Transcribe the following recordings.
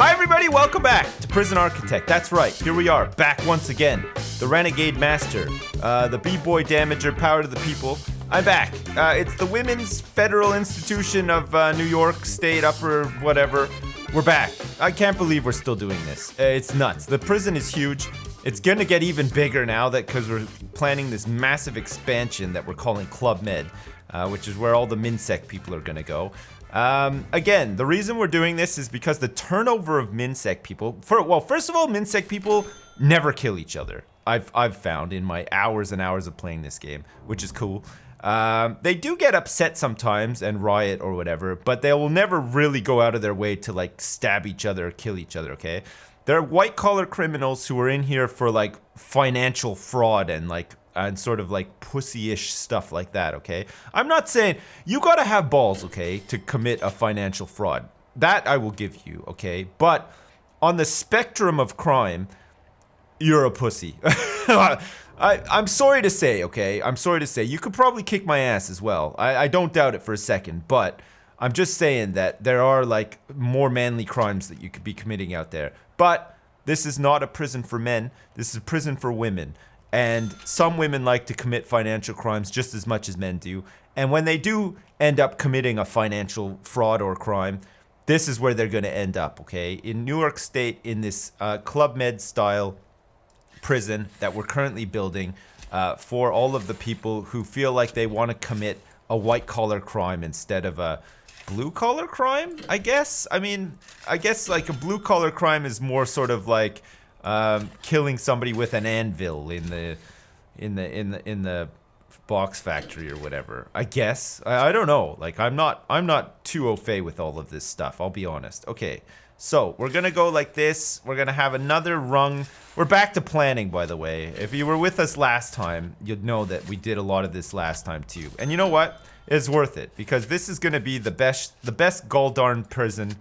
Hi everybody, welcome back to Prison Architect. That's right, here we are, back once again. The Renegade Master, the B-Boy Damager, Power to the People. I'm back. It's the Women's Federal Institution of New York State, upper whatever. We're back. I can't believe we're still doing this. It's nuts. The prison is huge. It's gonna get even bigger now because we're planning this massive expansion that we're calling Club Med, which is where all the MinSec people are gonna go. Again, the reason we're doing this is because the turnover of MinSec people, first of all, MinSec people never kill each other. I've found in my hours and hours of playing this game, which is cool. They do get upset sometimes and riot or whatever, but they will never really go out of their way to like stab each other or kill each other, okay? They're white collar criminals who are in here for like financial fraud and sort of like pussy-ish stuff like that, okay? I'm not saying you gotta have balls, okay, to commit a financial fraud. That I will give you, okay? But on the spectrum of crime, you're a pussy. I'm sorry to say, okay? I'm sorry to say. You could probably kick my ass as well. I don't doubt it for a second, but I'm just saying that there are like more manly crimes that you could be committing out there. But this is not a prison for men. This is a prison for women. And some women like to commit financial crimes just as much as men do. And when they do end up committing a financial fraud or crime, this is where they're going to end up, okay? In New York State, in this Club Med style prison that we're currently building for all of the people who feel like they want to commit a white collar crime instead of a blue collar crime, I guess. I mean, I guess like a blue collar crime is more sort of like killing somebody with an anvil in the box factory or whatever. I guess. I don't know. Like I'm not too au fait with all of this stuff, I'll be honest. Okay. So, we're gonna go like this. We're gonna have another rung. We're back to planning, by the way. If you were with us last time, you'd know that we did a lot of this last time too. And you know what? It's worth it because this is gonna be the best goldarn prison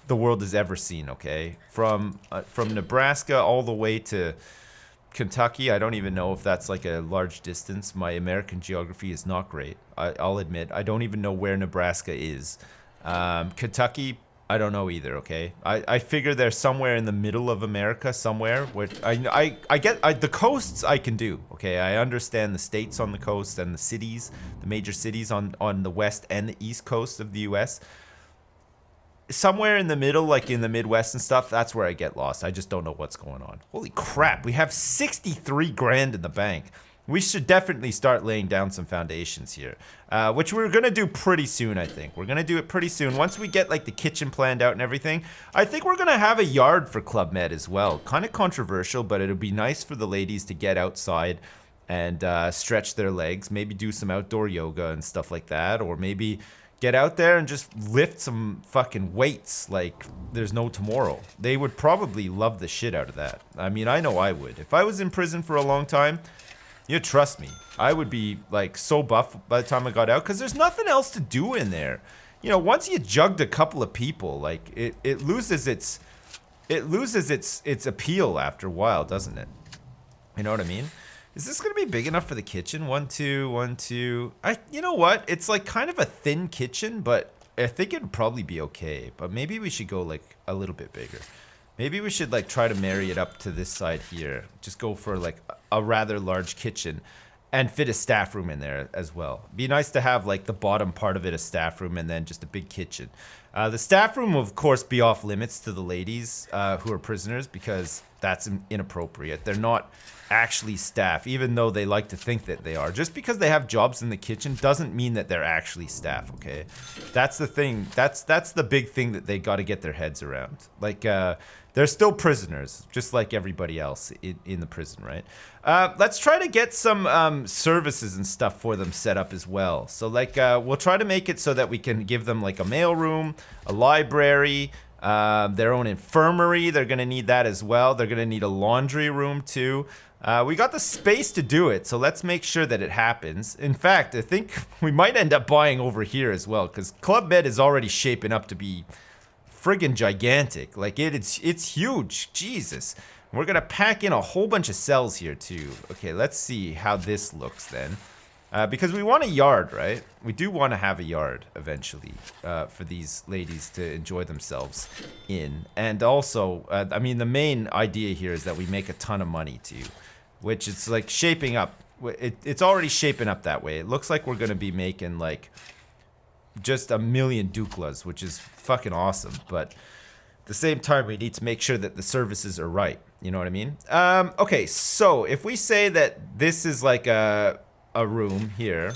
the world has ever seen, okay? From Nebraska all the way to Kentucky. I don't even know if that's like a large distance. My American geography is not great. I'll admit. I don't even know where Nebraska is. Kentucky, I don't know either, okay? I figure they're somewhere in the middle of America, somewhere. Where I get the coasts I can do, okay? I understand the states on the coast and the cities, the major cities on the west and the east coast of the U.S. Somewhere in the middle, like in the Midwest and stuff, that's where I get lost. I just don't know what's going on. Holy crap, we have 63 grand in the bank. We should definitely start laying down some foundations here, which we're going to do pretty soon, I think. We're going to do it pretty soon. Once we get like the kitchen planned out and everything, I think we're going to have a yard for Club Med as well. Kind of controversial, but it'll be nice for the ladies to get outside and stretch their legs, maybe do some outdoor yoga and stuff like that, or maybe get out there and just lift some fucking weights like there's no tomorrow. They would probably love the shit out of that. I mean, I know I would. If I was in prison for a long time, you trust me, I would be like so buff by the time I got out because there's nothing else to do in there. You know, once you jugged a couple of people, like it loses its appeal after a while, doesn't it? You know what I mean? Is this gonna be big enough for the kitchen? 1, 2, 1, 2. You know what? It's like kind of a thin kitchen, but I think it'd probably be okay. But maybe we should go like a little bit bigger. Maybe we should like try to marry it up to this side here. Just go for like a rather large kitchen and fit a staff room in there as well. Be nice to have like the bottom part of it a staff room and then just a big kitchen. The staff room will of course be off limits to the ladies who are prisoners because that's inappropriate. They're not actually staff, even though they like to think that they are. Just because they have jobs in the kitchen doesn't mean that they're actually staff, okay? That's the thing. That's the big thing that they got to get their heads around. Like, they're still prisoners, just like everybody else in the prison, right? Let's try to get some services and stuff for them set up as well. So, like, we'll try to make it so that we can give them, like, a mail room, a library, their own infirmary. They're going to need that as well. They're going to need a laundry room, too. We got the space to do it, so let's make sure that it happens. In fact, I think we might end up buying over here as well, because Club Med is already shaping up to be friggin' gigantic. Like, it's huge. Jesus. We're going to pack in a whole bunch of cells here, too. Okay, let's see how this looks then. Because we want a yard, right? We do want to have a yard eventually for these ladies to enjoy themselves in. And also, I mean, the main idea here is that we make a ton of money too, which it's like shaping up. It's already shaping up that way. It looks like we're going to be making like just 1,000,000 duklas, which is fucking awesome. But at the same time, we need to make sure that the services are right. You know what I mean? Okay, so if we say that this is like a room here,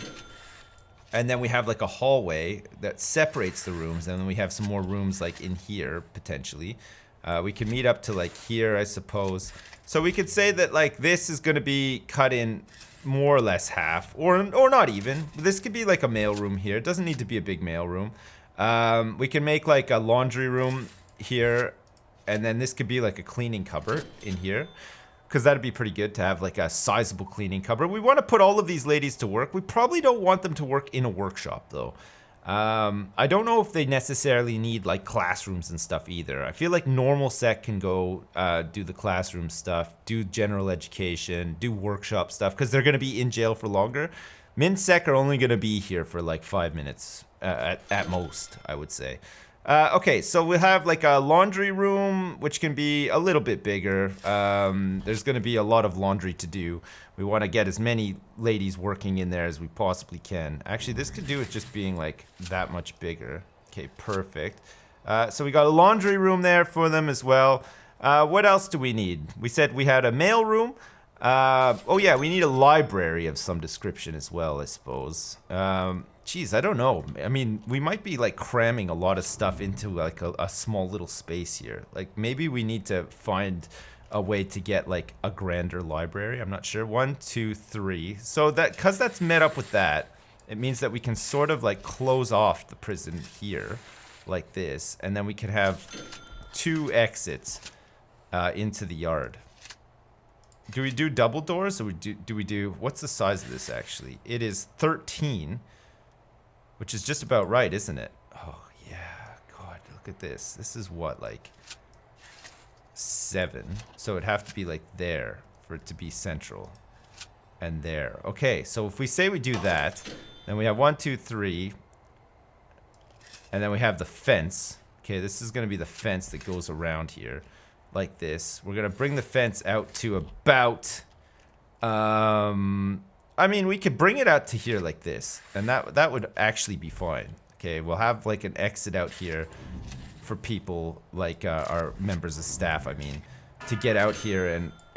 and then we have like a hallway that separates the rooms, and then we have some more rooms like in here potentially. We can meet up to like here, I suppose. So we could say that like this is going to be cut in more or less half, or not even. This could be like a mail room here. It doesn't need to be a big mail room. We can make like a laundry room here, and then this could be like a cleaning cupboard in here, because that'd be pretty good to have like a sizable cleaning cupboard. We want to put all of these ladies to work. We probably don't want them to work in a workshop though. I don't know if they necessarily need like classrooms and stuff either. I feel like normal sec can go do the classroom stuff, do general education, do workshop stuff, because they're going to be in jail for longer. Min sec are only going to be here for like 5 minutes at most, I would say. Okay, so we have like a laundry room, which can be a little bit bigger. There's going to be a lot of laundry to do. We want to get as many ladies working in there as we possibly can. Actually, this could do with just being like that much bigger. Okay, perfect. So we got a laundry room there for them as well. What else do we need? We said we had a mail room. Oh yeah, we need a library of some description as well, I suppose. Geez, I don't know. I mean, we might be like cramming a lot of stuff into like a small little space here. Like maybe we need to find a way to get like a grander library. I'm not sure. 1, 2, 3. So that, because that's met up with that, it means that we can sort of like close off the prison here like this, and then we can have 2 exits into the yard. Do we do double doors, or do we do what's the size of this actually? It is 13, which is just about right, isn't it? Oh yeah, God, look at this. This is what, like 7. So it'd have to be like there for it to be central, and there. Okay, so if we say we do that, then we have 1, 2, 3, and then we have the fence. Okay, this is going to be the fence that goes around here. Like this. We're gonna bring the fence out to about I mean, we could bring it out to here like this, and that would actually be fine. Okay, we'll have like an exit out here for people like our members of staff, I mean, to get out here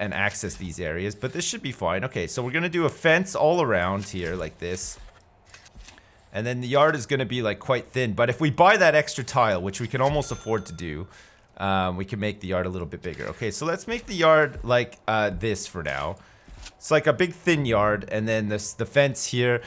and access these areas, but this should be fine. Okay, so we're gonna do a fence all around here like this, and then the yard is gonna be like quite thin, but if we buy that extra tile, which we can almost afford to do, we can make the yard a little bit bigger. Okay, so let's make the yard like this for now. It's like a big thin yard, and then the fence here.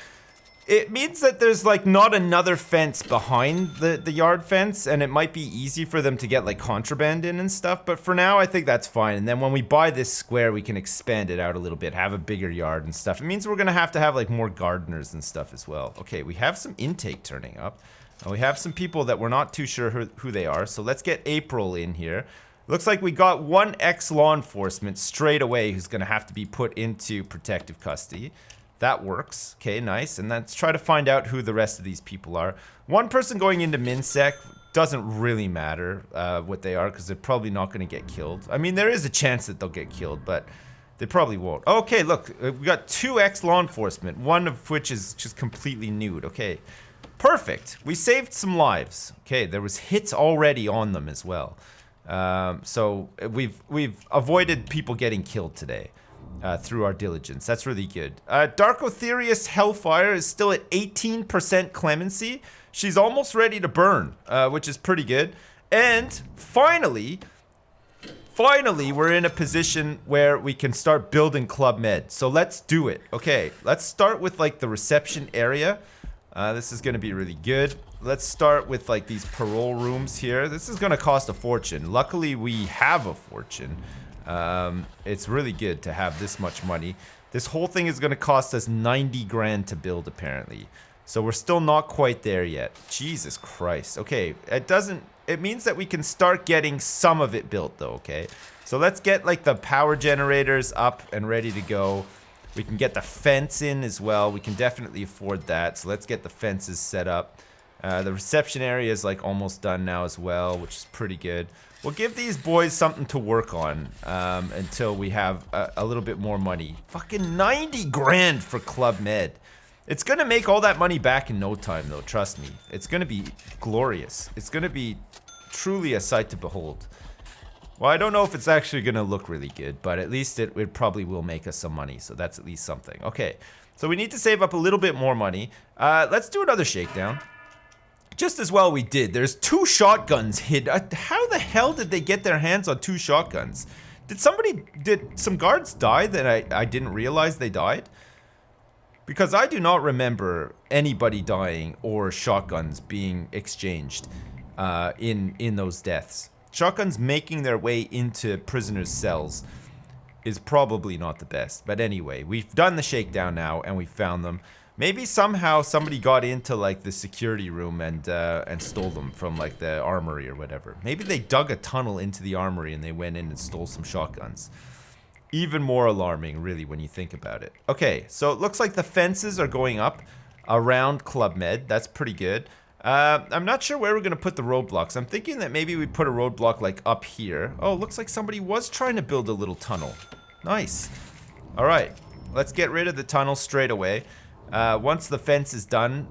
It means that there's like not another fence behind the yard fence, and it might be easy for them to get like contraband in and stuff, but for now I think that's fine. And then when we buy this square, we can expand it out a little bit, have a bigger yard and stuff. It means we're gonna have to have like more gardeners and stuff as well. Okay, we have some intake turning up. We have some people that we're not too sure who they are, so let's get April in here. Looks like we got 1 ex-law enforcement straight away who's going to have to be put into protective custody. That works. Okay, nice. And let's try to find out who the rest of these people are. 1 person going into MinSec doesn't really matter what they are, because they're probably not going to get killed. I mean, there is a chance that they'll get killed, but they probably won't. Okay, look, we got 2 ex-law enforcement, 1 of which is just completely nude. Okay. Perfect. We saved some lives. Okay, there was hits already on them as well. So we've avoided people getting killed today through our diligence. That's really good. Darkotherius Hellfire is still at 18% clemency. She's almost ready to burn, which is pretty good. And finally, we're in a position where we can start building Club Med. So let's do it. Okay, let's start with like the reception area. This is going to be really good. Let's start with like these parole rooms here. This is going to cost a fortune. Luckily, we have a fortune. It's really good to have this much money. This whole thing is going to cost us 90 grand to build, apparently. So we're still not quite there yet. Jesus Christ. Okay, it means that we can start getting some of it built though, okay? So let's get like the power generators up and ready to go. We can get the fence in as well. We can definitely afford that. So let's get the fences set up. The reception area is like almost done now as well, which is pretty good. We'll give these boys something to work on until we have a little bit more money. Fucking 90 grand for Club Med. It's gonna make all that money back in no time though, trust me. It's gonna be glorious. It's gonna be truly a sight to behold. Well, I don't know if it's actually gonna look really good, but at least it probably will make us some money, so that's at least something. Okay, so we need to save up a little bit more money. Let's do another shakedown. Just as well we did. There's 2 shotguns hid. How the hell did they get their hands on 2 shotguns? Did some guards die that I didn't realize they died? Because I do not remember anybody dying or shotguns being exchanged in those deaths. Shotguns making their way into prisoners' cells is probably not the best. But anyway, we've done the shakedown now and we found them. Maybe somehow somebody got into like the security room and stole them from like the armory or whatever. Maybe they dug a tunnel into the armory and they went in and stole some shotguns. Even more alarming, really, when you think about it. Okay, so it looks like the fences are going up around Club Med. That's pretty good. I'm not sure where we're going to put the roadblocks. I'm thinking that maybe we put a roadblock like up here. Oh, looks like somebody was trying to build a little tunnel. Nice. All right, let's get rid of the tunnel straight away. Once the fence is done,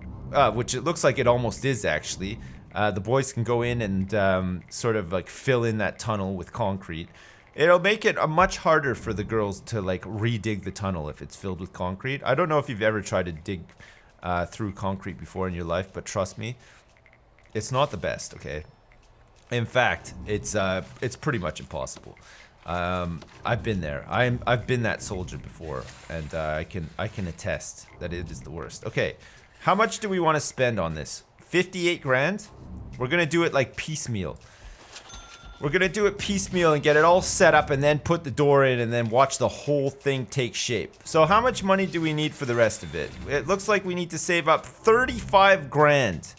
which it looks like it almost is actually, the boys can go in and sort of like fill in that tunnel with concrete. It'll make it much harder for the girls to like re-dig the tunnel if it's filled with concrete. I don't know if you've ever tried to dig through concrete before in your life, but trust me, it's not the best, okay? In fact, it's pretty much impossible. I've been there. I've been that soldier before, and I can attest that it is the worst. Okay, how much do we want to spend on this? 58 grand? We're gonna do it like piecemeal. We're gonna do it piecemeal and get it all set up and then put the door in and then watch the whole thing take shape. So how much money do we need for the rest of it? It looks like we need to save up 35 grand.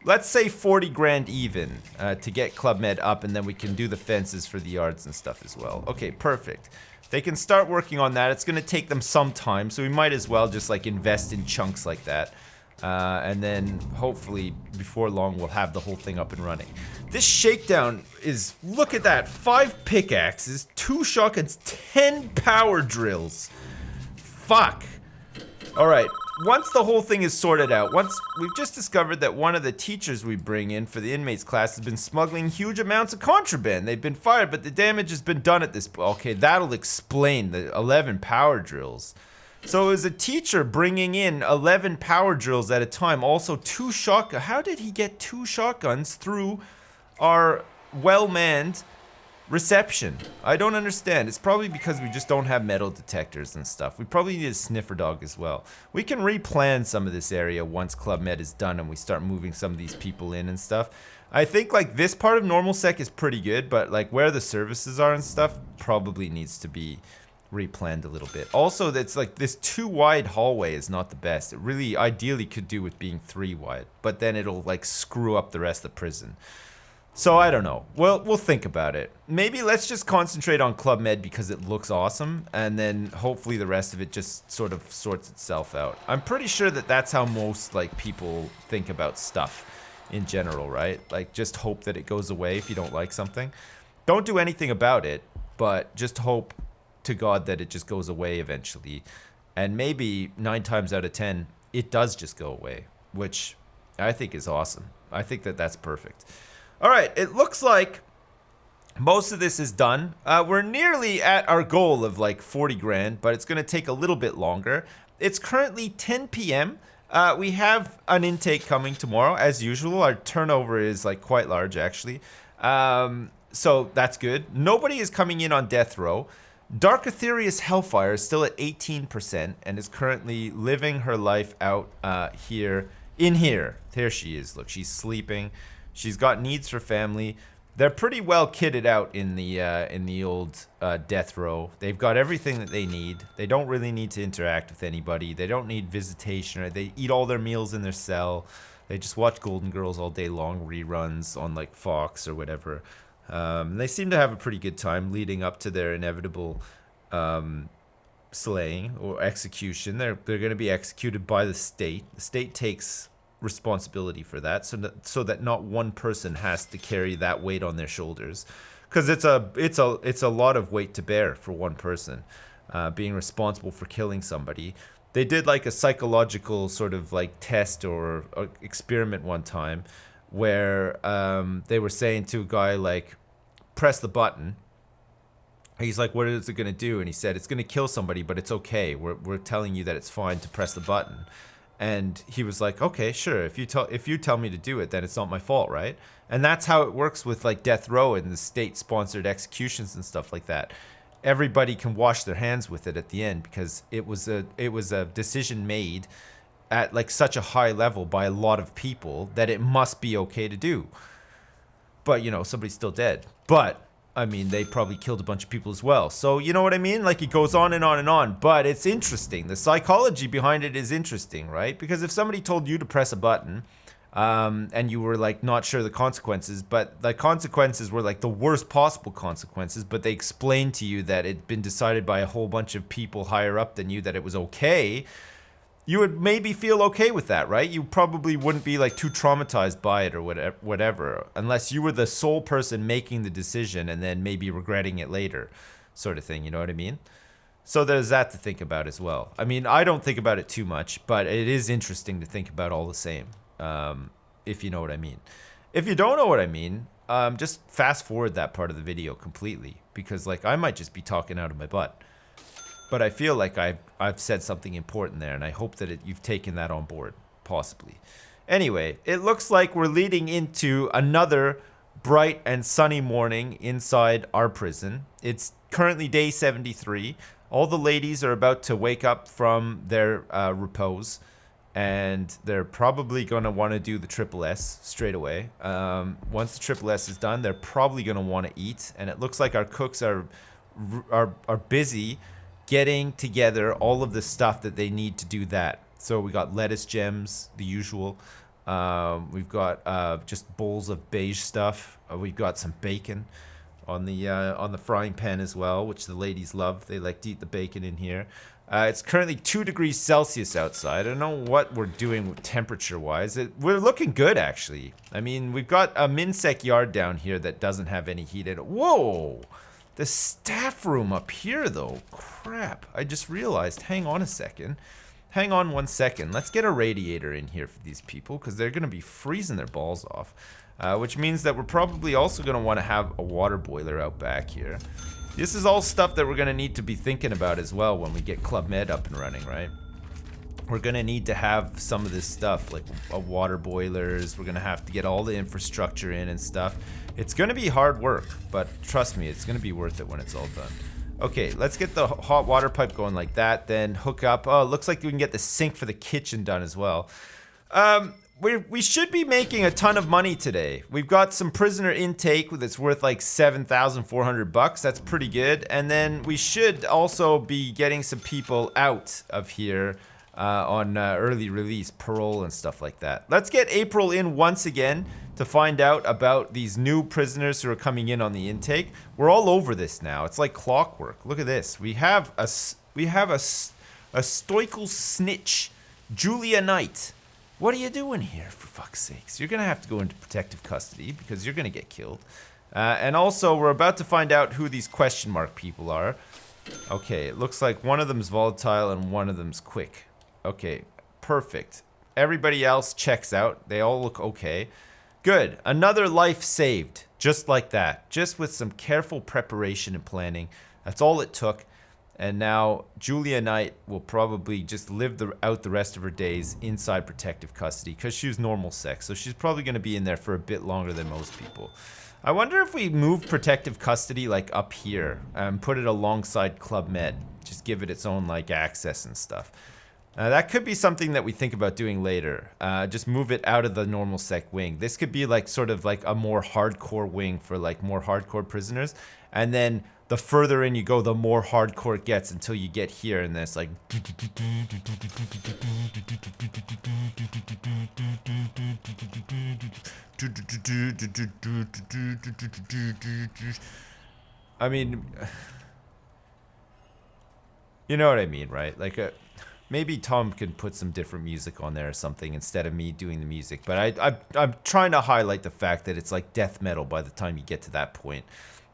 Let's say 40 grand even to get Club Med up, and then we can do the fences for the yards and stuff as well. Okay, perfect. They can start working on that. It's gonna take them some time, so we might as well just like invest in chunks like that. And then hopefully before long we'll have the whole thing up and running. This shakedown is, look at that, 5 pickaxes, 2 shotguns, 10 power drills. Fuck. Alright, once the whole thing is sorted out, once we've just discovered that one of the teachers we bring in for the inmates class has been smuggling huge amounts of contraband. They've been fired, but the damage has been done at this point. Okay, that'll explain the 11 power drills. So it was a teacher bringing in 11 power drills at a time, also 2 shotguns. How did he get 2 shotguns through our well-manned reception? I don't understand. It's probably because we just don't have metal detectors and stuff. We probably need a sniffer dog as well. We can replan some of this area once Club Med is done and we start moving some of these people in and stuff. I think like this part of normal sec is pretty good, but like where the services are and stuff probably needs to be replanned a little bit. Also, that's like this 2 wide hallway is not the best. It really ideally could do with being 3 wide, but then it'll like screw up the rest of the prison. So I don't know. We'll think about it. Maybe let's just concentrate on Club Med because it looks awesome, and then hopefully the rest of it just sort of sorts itself out. I'm pretty sure that that's how most like people think about stuff in general, right? Like just hope that it goes away if you don't like something. Don't do anything about it, but just hope to God that it just goes away eventually. And maybe 9 times out of 10 it does just go away, which I think is awesome. I think that that's perfect. All right, it looks like most of this is done. We're nearly at our goal of like 40 grand, but it's gonna take a little bit longer. It's currently 10 p.m. We have an intake coming tomorrow as usual. Our turnover is like quite large actually. So that's good. Nobody is coming in on death row. Dark Aetherius Hellfire is still at 18% and is currently living her life out here. There she is. Look, she's sleeping. She's got needs for family. They're pretty well kitted out in the old death row. They've got everything that they need. They don't really need to interact with anybody. They don't need visitation. Or they eat all their meals in their cell. They just watch Golden Girls all day long, reruns on like Fox or whatever. They seem to have a pretty good time leading up to their inevitable slaying or execution. They're going to be executed by the state. The state takes responsibility for that, so that not one person has to carry that weight on their shoulders, because it's a lot of weight to bear for one person, being responsible for killing somebody. They did like a psychological sort of like test or experiment one time where they were saying to a guy like, press the button. He's like, what is it going to do? And he said, it's going to kill somebody, but it's okay. We're telling you that it's fine to press the button. And he was like, okay, sure. If you tell me to do it, then it's not my fault, right? And that's how it works with like death row and the state-sponsored executions and stuff like that. Everybody can wash their hands with it at the end because it was a decision made at like such a high level by a lot of people that it must be okay to do. But you know, somebody's still dead. But I mean, they probably killed a bunch of people as well. So, you know what I mean? Like, it goes on and on and on. But it's interesting. The psychology behind it is interesting, right? Because if somebody told you to press a button, and you were, like, not sure the consequences, but the consequences were, like, the worst possible consequences, but they explained to you that it'd been decided by a whole bunch of people higher up than you that it was okay, you would maybe feel okay with that, right? You probably wouldn't be like too traumatized by it or whatever, unless you were the sole person making the decision and then maybe regretting it later, sort of thing, you know what I mean? So there's that to think about as well. I mean, I don't think about it too much, but it is interesting to think about all the same, if you know what I mean. If you don't know what I mean, just fast forward that part of the video completely, because like I might just be talking out of my butt. But I feel like I've said something important there, and I hope that you've taken that on board, possibly. Anyway, it looks like we're leading into another bright and sunny morning inside our prison. It's currently day 73. All the ladies are about to wake up from their repose, and they're probably going to want to do the triple S straight away. Once the triple S is done, they're probably going to want to eat, and it looks like our cooks are busy getting together all of the stuff that they need to do that. So we got lettuce gems, the usual. We've got just bowls of beige stuff. We've got some bacon on the frying pan as well, which the ladies love. They like to eat the bacon in here. It's currently 2 degrees Celsius outside. I don't know what we're doing temperature-wise. We're looking good, actually. I mean, we've got a Minsec yard down here that doesn't have any heat in it. Whoa! The staff room up here, though. Crap. I just realized. Hang on a second. Hang on 1 second. Let's get a radiator in here for these people, because they're going to be freezing their balls off. Which means that we're probably also going to want to have a water boiler out back here. This is all stuff that we're going to need to be thinking about as well when we get Club Med up and running, right? We're going to need to have some of this stuff, like water boilers. We're going to have to get all the infrastructure in and stuff. It's going to be hard work, but trust me, it's going to be worth it when it's all done. Okay, let's get the hot water pipe going like that, then hook up. Oh, it looks like we can get the sink for the kitchen done as well. We should be making a ton of money today. We've got some prisoner intake that's worth like $7,400. That's pretty good. And then we should also be getting some people out of here on early release, parole and stuff like that. Let's get April in once again to find out about these new prisoners who are coming in on the intake. We're all over this now. It's like clockwork. Look at this. We have a stoical snitch, Julia Knight. What are you doing here, for fuck's sakes? You're gonna have to go into protective custody because you're gonna get killed. And also, we're about to find out who these question mark people are. Okay, it looks like one of them's volatile and one of them's quick. Okay, perfect. Everybody else checks out. They all look okay. Good. Another life saved. Just like that. Just with some careful preparation and planning. That's all it took. And now Julia Knight will probably just live out the rest of her days inside protective custody because she's normal sex. So she's probably going to be in there for a bit longer than most people. I wonder if we move protective custody like up here and put it alongside Club Med. Just give it its own like access and stuff. That could be something that we think about doing later. Just move it out of the normal sec wing. This could be like sort of like a more hardcore wing for like more hardcore prisoners. And then the further in you go, the more hardcore it gets until you get here and there's like... I mean... You know what I mean, right? Like maybe Tom can put some different music on there or something instead of me doing the music. But I'm trying to highlight the fact that it's like death metal by the time you get to that point.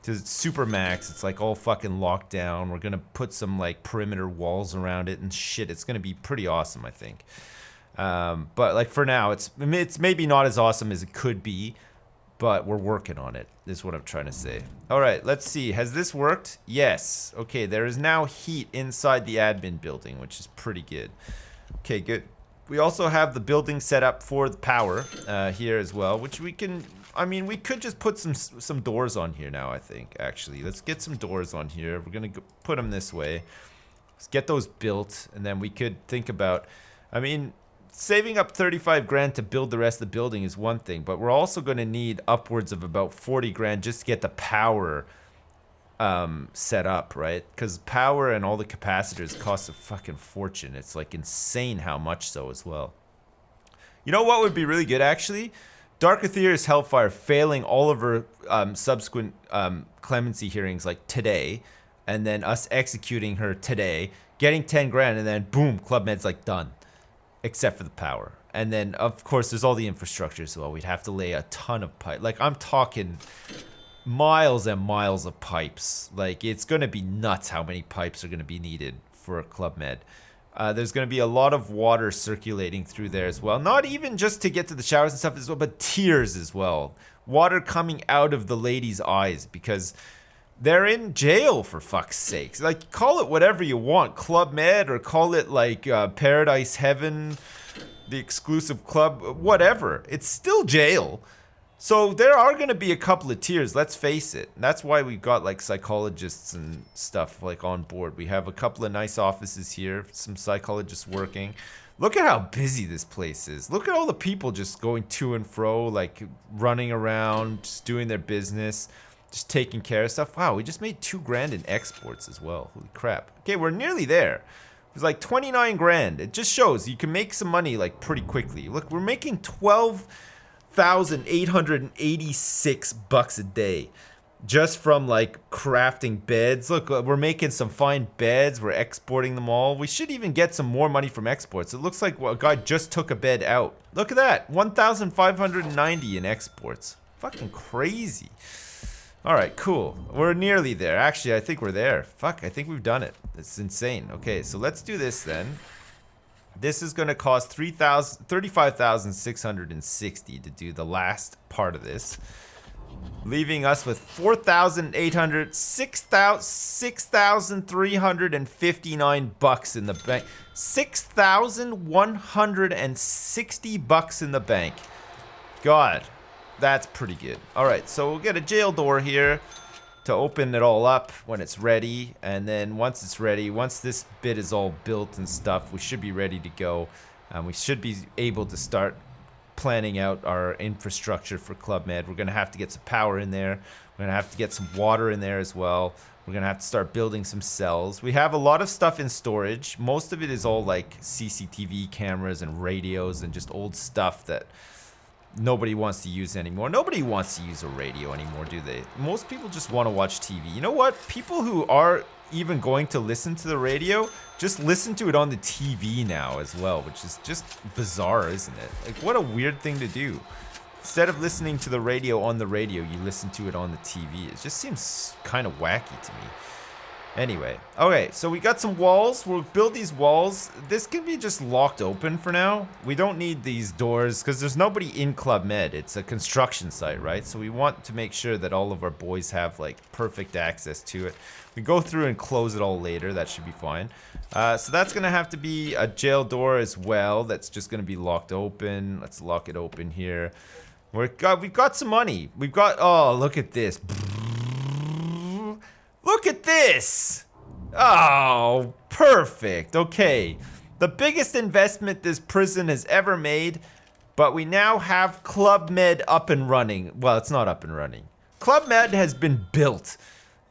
Because it's super max, it's like all fucking locked down. We're gonna put some like perimeter walls around it and shit. It's gonna be pretty awesome, I think. But like for now, it's maybe not as awesome as it could be, but we're working on it, is what I'm trying to say. All right, let's see. Has this worked? Yes. Okay, there is now heat inside the admin building, which is pretty good. Okay, good. We also have the building set up for the power here as well, which we can... I mean, we could just put some doors on here now, I think, actually. Let's get some doors on here. We're going to put them this way. Let's get those built, and then we could think about... I mean... Saving up 35 grand to build the rest of the building is one thing, but we're also going to need upwards of about 40 grand just to get the power set up, right? Because power and all the capacitors cost a fucking fortune. It's like insane how much so as well. You know what would be really good, actually? Dark Aetherius Hellfire failing all of her subsequent clemency hearings like today, and then us executing her today, getting 10 grand, and then boom, Club Med's like done. Except for the power. And then, of course, there's all the infrastructure as well. We'd have to lay a ton of pipe. Like, I'm talking miles and miles of pipes. Like, it's going to be nuts how many pipes are going to be needed for Club Med. There's going to be a lot of water circulating through there as well. Not even just to get to the showers and stuff as well, but tears as well. Water coming out of the ladies' eyes because... they're in jail, for fuck's sakes. Like, call it whatever you want. Club Med, or call it, like, Paradise Heaven, the exclusive club, whatever. It's still jail. So there are going to be a couple of tears, let's face it. And that's why we've got, like, psychologists and stuff, like, on board. We have a couple of nice offices here, some psychologists working. Look at how busy this place is. Look at all the people just going to and fro, like, running around, just doing their business. Just taking care of stuff. Wow, we just made 2 grand in exports as well. Holy crap. Okay, we're nearly there. It was like 29 grand. It just shows you can make some money like pretty quickly. Look, we're making 12,886 bucks a day just from like crafting beds. Look, we're making some fine beds. We're exporting them all. We should even get some more money from exports. It looks like a guy just took a bed out. Look at that. 1,590 in exports. Fucking crazy. All right, cool. We're nearly there. Actually, I think we're there. Fuck, I think we've done it. It's insane. Okay, so let's do this then. This is going to cost 35,660 to do the last part of this, leaving us with 6,359 bucks in the bank. 6,160 bucks in the bank. God. That's pretty good. All right, so we'll get a jail door here to open it all up when it's ready. And then once it's ready, once this bit is all built and stuff, we should be ready to go. We should be able to start planning out our infrastructure for Club Med. We're going to have to get some power in there. We're going to have to get some water in there as well. We're going to have to start building some cells. We have a lot of stuff in storage. Most of it is all like CCTV cameras and radios and just old stuff that... nobody wants to use anymore. Nobody wants to use a radio anymore, do they? Most people just want to watch TV. You know what? People who are even going to listen to the radio, just listen to it on the TV now as well, which is just bizarre, isn't it? Like, what a weird thing to do. Instead of listening to the radio on the radio, you listen to it on the TV. It just seems kind of wacky to me. Anyway, okay, so we got some walls. We'll build these walls. This can be just locked open for now. We don't need these doors because there's nobody in Club Med. It's a construction site, right? So we want to make sure that all of our boys have like perfect access to it. We go through and close it all later. That should be fine. So that's going to have to be a jail door as well. That's just going to be locked open. Let's lock it open here. We've got some money. We've got, oh, look at this. Look at this! Oh, perfect. Okay. The biggest investment this prison has ever made, but we now have Club Med up and running. Well, it's not up and running. Club Med has been built,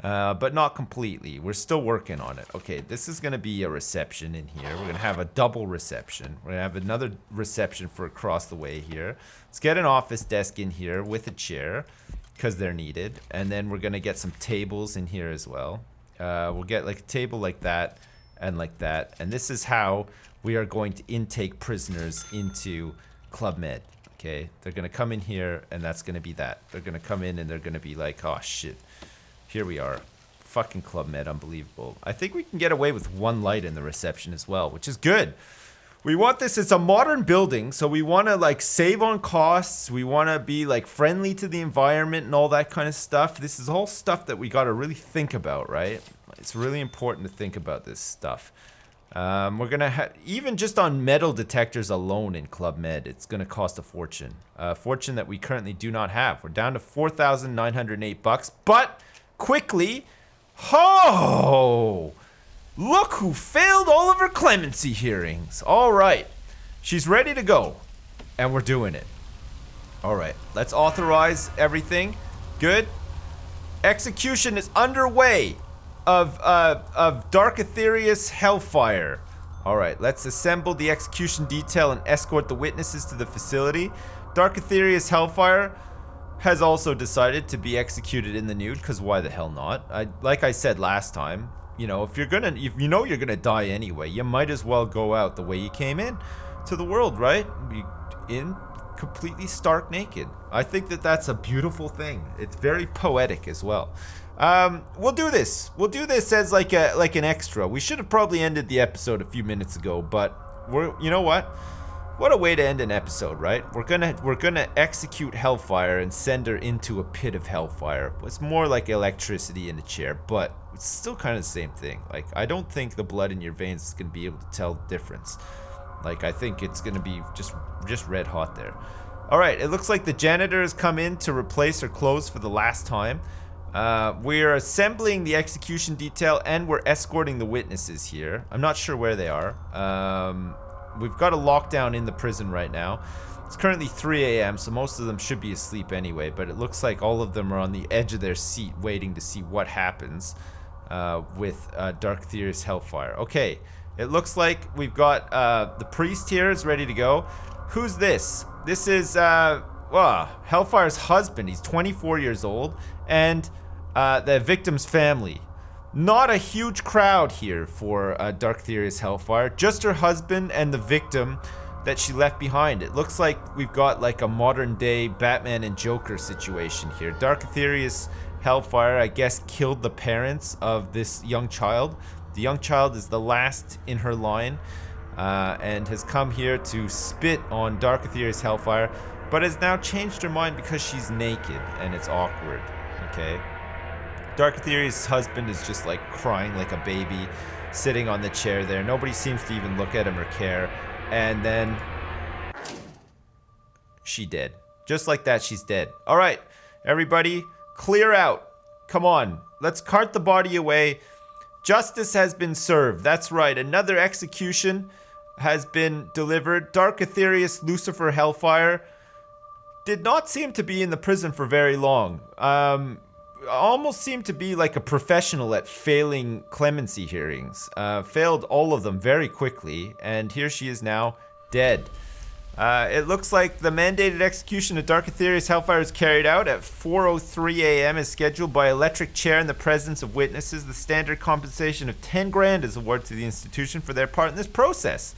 but not completely. We're still working on it. Okay, this is going to be a reception in here. We're going to have a double reception. We're going to have another reception for across the way here. Let's get an office desk in here with a chair, because they're needed. And then we're gonna get some tables in here as well. We'll get like a table like that, and like that. And this is how we are going to intake prisoners into Club Med. Okay, they're gonna come in here, and that's gonna be that. They're gonna come in, and they're gonna be like, oh shit, here we are. Fucking Club Med, unbelievable. I think we can get away with one light in the reception as well, which is good. We want this, it's a modern building, so we want to like save on costs. We want to be like friendly to the environment and all that kind of stuff. This is all stuff that we got to really think about, right? It's really important to think about this stuff. We're going to even just on metal detectors alone in Club Med, it's going to cost a fortune. A fortune that we currently do not have. We're down to $4,908, but quickly, oh! Look who failed all of her clemency hearings. All right. She's ready to go. And we're doing it. All right. Let's authorize everything. Good. Execution is underway of Dark Aetherius Hellfire. All right. Let's assemble the execution detail and escort the witnesses to the facility. Dark Aetherius Hellfire has also decided to be executed in the nude, because why the hell not? Like I said last time, you know, if you know you're gonna die anyway, you might as well go out the way you came in to the world, right? In completely stark naked. I think that that's a beautiful thing. It's very poetic as well. We'll do this. We'll do this as like an extra. We should have probably ended the episode a few minutes ago, but you know what? What a way to end an episode, right? We're gonna execute Hellfire and send her into a pit of hellfire. It's more like electricity in a chair, but it's still kind of the same thing. Like, I don't think the blood in your veins is gonna be able to tell the difference. Like, I think it's gonna be just red hot there. All right, it looks like the janitor has come in to replace her clothes for the last time. We're assembling the execution detail and we're escorting the witnesses here. I'm not sure where they are. We've got a lockdown in the prison right now. It's currently 3 a.m., so most of them should be asleep anyway, but it looks like all of them are on the edge of their seat waiting to see what happens with Dark Aetherius Hellfire. Okay, it looks like we've got the priest here is ready to go. Who's this? This is Hellfire's husband. He's 24 years old, and the victim's family. Not a huge crowd here for Dark Aetherius Hellfire. Just her husband and the victim that she left behind. It looks like we've got like a modern day Batman and Joker situation here. Dark Aetherius Hellfire, I guess, killed the parents of this young child. The young child is the last in her line and has come here to spit on Dark Aetherius Hellfire, but has now changed her mind because she's naked and it's awkward. Okay. Dark Aetherius' husband is just like crying like a baby, sitting on the chair there. Nobody seems to even look at him or care. And then she dead. Just like that, she's dead. All right, everybody, clear out. Come on, let's cart the body away. Justice has been served. That's right, another execution has been delivered. Dark Aetherius Lucifer Hellfire did not seem to be in the prison for very long. Almost seemed to be like a professional at failing clemency hearings. Failed all of them very quickly, and here she is now, dead. It looks like the mandated execution of Dark Aetherius Hellfire is carried out at 4:03 a.m. as scheduled by electric chair in the presence of witnesses. The standard compensation of 10 grand is awarded to the institution for their part in this process.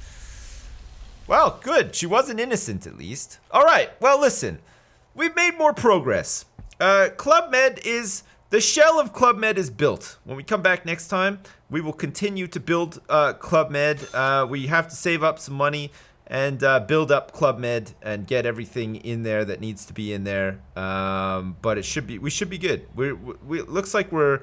Well, good. She wasn't innocent, at least. All right. Well, listen. We've made more progress. Club Med is... The shell of Club Med is built. When we come back next time, we will continue to build Club Med. We have to save up some money and build up Club Med and get everything in there that needs to be in there. But we should be good. It looks like we're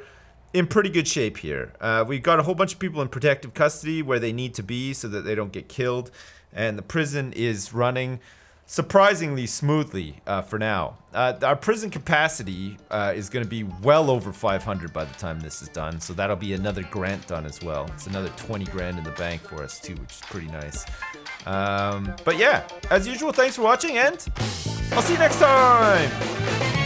in pretty good shape here. We've got a whole bunch of people in protective custody where they need to be so that they don't get killed. And the prison is running surprisingly smoothly for now. Our prison capacity is going to be well over 500 by the time this is done, so that'll be another grant done as well. It's another 20 grand in the bank for us too, which is pretty nice. But yeah, as usual, thanks for watching, and I'll see you next time!